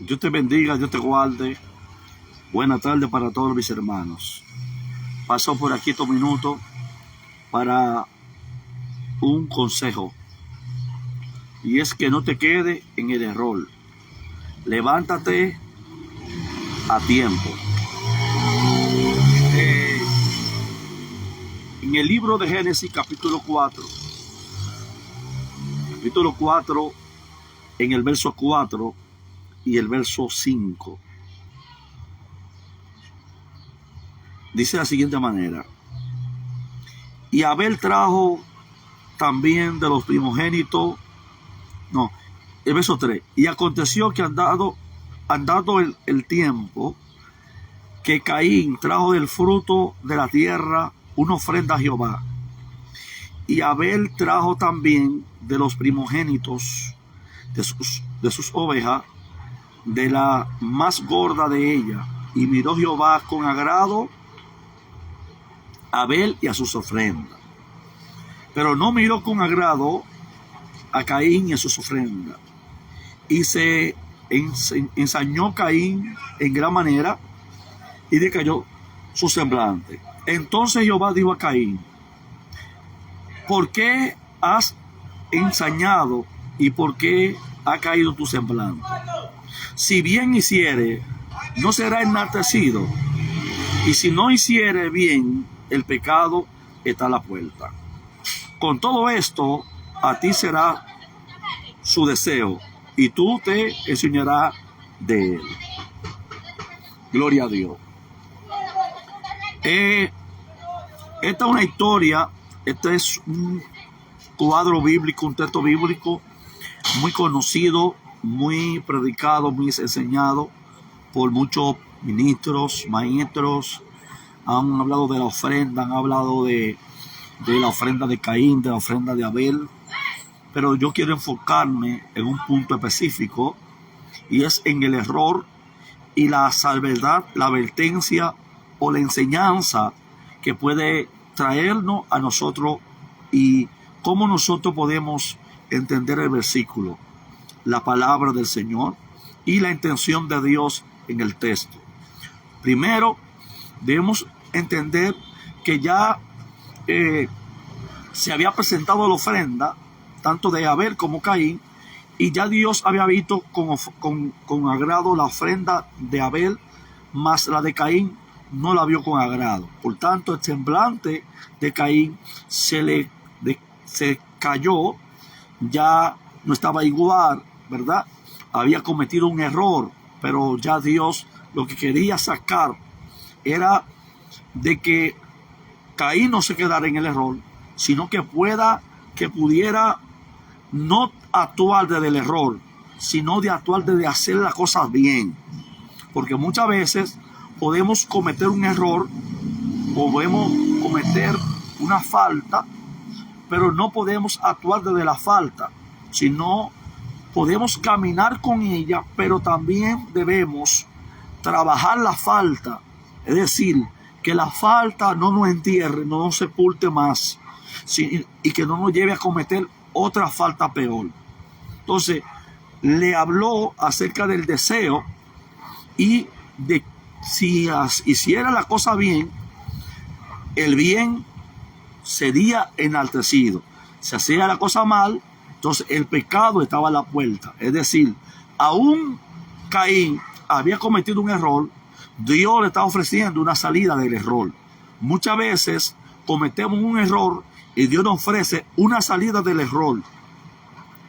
Dios te bendiga, Dios te guarde. Buena tarde para todos mis hermanos. Paso por aquí estos minutos para un consejo. Y es que no te quede en el error. Levántate a tiempo. En el libro de Génesis capítulo 4, en el verso 4 y el verso 5, dice de la siguiente manera: y Abel trajo también de los primogénitos, el verso 3, y aconteció que andado el tiempo, que Caín trajo del fruto de la tierra una ofrenda a Jehová, y Abel trajo también de los primogénitos de sus ovejas, de la más gorda de ella, y miró Jehová con agrado a Abel y a sus ofrendas, pero no miró con agrado a Caín y a sus ofrendas, y se ensañó Caín en gran manera, y decayó su semblante. Entonces Jehová dijo a Caín: ¿por qué has ensañado y por qué ha caído tu semblante? Si bien hiciere, no será enaltecido, y si no hiciere bien, el pecado está a la puerta. Con todo esto, a ti será su deseo, y tú te enseñarás de él. Gloria a Dios. Esta es una historia, este es un cuadro bíblico, un texto bíblico muy conocido, muy predicado, muy enseñado por muchos ministros, maestros. Han hablado de la ofrenda, han hablado de la ofrenda de Caín, de la ofrenda de Abel, pero yo quiero enfocarme en un punto específico, y es en el error y la salvedad, la advertencia o la enseñanza que puede traernos a nosotros, y cómo nosotros podemos entender el versículo, la palabra del Señor y la intención de Dios en el texto. Primero, debemos entender que ya se había presentado la ofrenda, tanto de Abel como Caín, y ya Dios había visto con agrado la ofrenda de Abel, más la de Caín no la vio con agrado. Por tanto, el semblante de Caín se cayó, ya no estaba igual, ¿verdad? Había cometido un error, pero ya Dios lo que quería sacar era de que Caín no se quedara en el error, sino que pudiera no actuar desde el error, sino de actuar desde hacer las cosas bien. Porque muchas veces podemos cometer un error, podemos cometer una falta, pero no podemos actuar desde la falta, sino podemos caminar con ella, pero también debemos trabajar la falta. Es decir, que la falta no nos entierre, no nos sepulte más, y que no nos lleve a cometer otra falta peor. Entonces, le habló acerca del deseo, y de si hiciera la cosa bien, el bien sería enaltecido. Si hacía la cosa mal, entonces el pecado estaba a la puerta. Es decir, aún Caín había cometido un error, Dios le está ofreciendo una salida del error. Muchas veces cometemos un error y Dios nos ofrece una salida del error,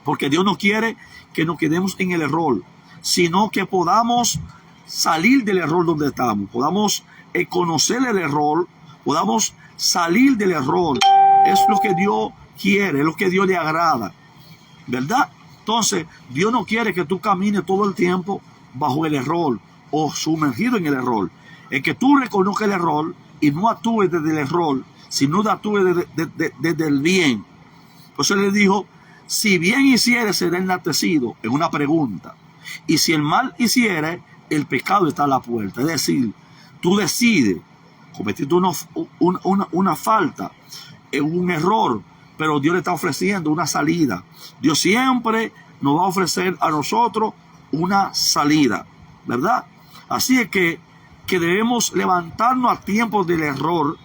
porque Dios no quiere que nos quedemos en el error, sino que podamos salir del error donde estamos, podamos conocer el error, podamos salir del error. Es lo que Dios quiere, es lo que Dios le agrada, ¿verdad? Entonces, Dios no quiere que tú camines todo el tiempo bajo el error o sumergido en el error. Es que tú reconozcas el error y no actúes desde el error, sino actúes desde el bien. Por eso le dijo: si bien hiciere, será enaltecido, en una pregunta. Y si el mal hiciere, el pecado está a la puerta. Es decir, tú decides, cometiste una falta, un error, pero Dios le está ofreciendo una salida. Dios siempre nos va a ofrecer a nosotros una salida, ¿verdad? Así es que debemos levantarnos a tiempo del error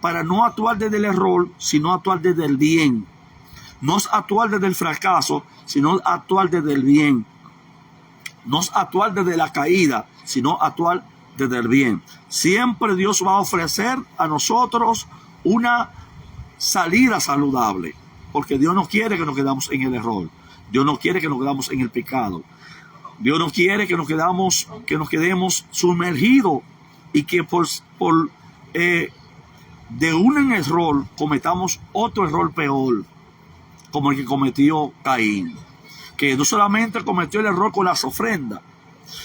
para no actuar desde el error, sino actuar desde el bien. No es actuar desde el fracaso, sino actuar desde el bien. No es actuar desde la caída, sino actuar desde el bien. Siempre Dios va a ofrecer a nosotros una salida saludable, porque Dios no quiere que nos quedamos en el error. Dios no quiere que nos quedamos en el pecado. Dios no quiere que nos quedemos sumergidos y que de un error cometamos otro error peor, como el que cometió Caín, que no solamente cometió el error con las ofrendas,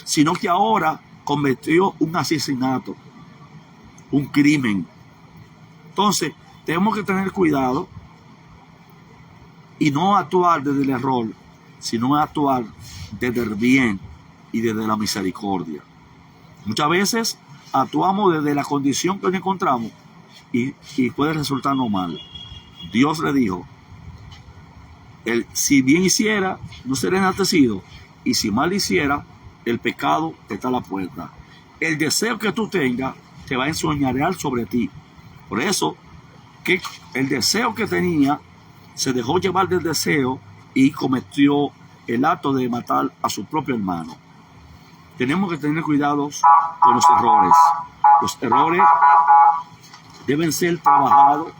sino que ahora cometió un asesinato, un crimen. Entonces, tenemos que tener cuidado y no actuar desde el error, sino actuar desde el bien y desde la misericordia. Muchas veces actuamos desde la condición que nos encontramos y puede resultarnos mal. Dios le dijo, si bien hiciera, no será enaltecido, y si mal hiciera, el pecado está a la puerta. El deseo que tú tengas te va a ensoñarear sobre ti. Por eso, que el deseo que tenía se dejó llevar del deseo y cometió el acto de matar a su propio hermano. Tenemos que tener cuidado con los errores. Los errores deben ser trabajados.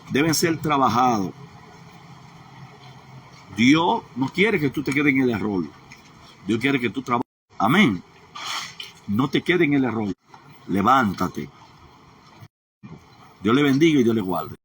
Deben ser trabajados. Dios no quiere que tú te quedes en el error. Dios quiere que tú trabajes. Amén. No te quedes en el error. Levántate. Dios le bendiga y Dios le guarde.